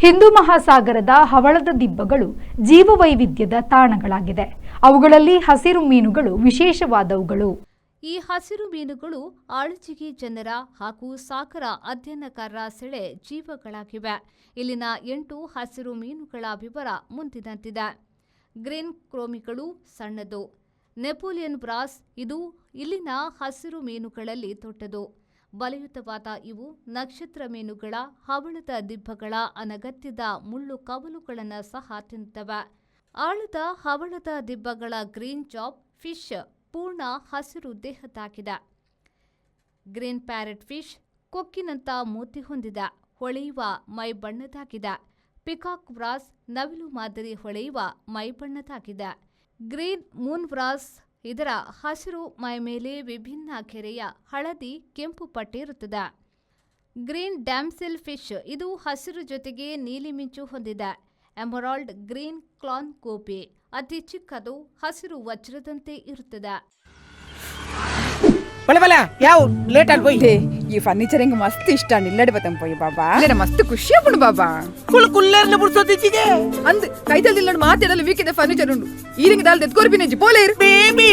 ಹಿಂದೂ ಮಹಾಸಾಗರದ ಹವಳದ ದಿಬ್ಬಗಳು ಜೀವವೈವಿಧ್ಯದ ತಾಣಗಳಾಗಿದೆ. ಅವುಗಳಲ್ಲಿ ಹಸಿರು ಮೀನುಗಳು ವಿಶೇಷವಾದವುಗಳು. ಈ ಹಸಿರು ಮೀನುಗಳು ಆಳಜಿಗಿ ಜನರ ಹಾಗೂ ಸಾಗರ ಅಧ್ಯಯನಕಾರರ ಸೆಳೆ ಜೀವಗಳಾಗಿವೆ. ಇಲ್ಲಿನ 8 ಹಸಿರು ಮೀನುಗಳ ವಿವರ ಮುಂದಿನಂತಿದೆ. ಗ್ರೀನ್ ಕ್ರೋಮಿಗಳು ಸಣ್ಣದು. ನೆಪೋಲಿಯನ್ ಬ್ರಾಸ್ ಇದು ಇಲ್ಲಿನ ಹಸಿರು ಮೀನುಗಳಲ್ಲಿ ದೊಡ್ಡದು. ಬಲಯುತವಾದ ಇವು ನಕ್ಷತ್ರ ಮೀನುಗಳ ಹವಳದ ದಿಬ್ಬಗಳ ಅನಗತ್ಯದ ಮುಳ್ಳು ಕವಲುಗಳನ್ನು ಸಹ ತಿನ್ನುತ್ತವೆ. ಆಳದ ಹವಳದ ದಿಬ್ಬಗಳ ಗ್ರೀನ್ ಜಾಬ್ ಫಿಶ್ ಪೂರ್ಣ ಹಸಿರು ದೇಹದಾಗಿದೆ. ಗ್ರೀನ್ ಪ್ಯಾರೆಟ್ ಫಿಶ್ ಕೊಕ್ಕಿನಂತ ಮೂತಿ ಹೊಂದಿದೆ. ಹೊಳೆಯುವ ಮೈ ಬಣ್ಣದಾಗಿದೆ. ಪಿಕಾಕ್ ಬ್ರಾಸ್ ನವಿಲು ಮಾದರಿ ಹೊಳೆಯುವ ಮೈ ಬಣ್ಣದಾಗಿದೆ. ಗ್ರೀನ್ ಮೂನ್ ಬ್ರಾಸ್ ಇದರ ಹಸಿರು ಮೈ ಮೇಲೆ ವಿಭಿನ್ನ ಗೆರೆಯ ಹಳದಿ ಕೆಂಪು ಪಟ್ಟಿ ಇರುತ್ತದೆ. ಗ್ರೀನ್ ಡ್ಯಾಮ್ಸೆಲ್ ಫಿಶ್ ಇದು ಹಸಿರು ಜೊತೆಗೆ ನೀಲಿ ಮಿಂಚು ಹೊಂದಿದೆ. ಎಮರಾಲ್ಡ್ ಗ್ರೀನ್ ಕ್ಲಾನ್ ಗೋಪಿ ಅತಿ ಚಿಕ್ಕದು, ಹಸಿರು ವಜ್ರದಂತೆ ಇರುತ್ತದೆ. ಈ ಫರ್ನಿಚರ್ ಹೆಂಗ್ ಮಸ್ತ್ ಇಷ್ಟ ನಿಲ್ಲಡಿ ಬತ್ತಂ ಪೋಯಿ ಬಾಬಾ ಮಸ್ತ್ ಖುಷಿ ಆಗ್ಬಿಡು ಬಾಬಾ ಅಂದ್ ಕೈದಲ್ಲಿ ನಿಲ್ಲಡ್ ಮಾತಾಡಲು ವೀಕಿದ ಫರ್ನಿಚರ್ ಉಂಡು ಈರಿಂಗ್ ದಾಲ್ ದೆತ್ಕೋರ್ಬಿನೆಜಿ ಪೋಲೇರ್ ಬೇಬಿ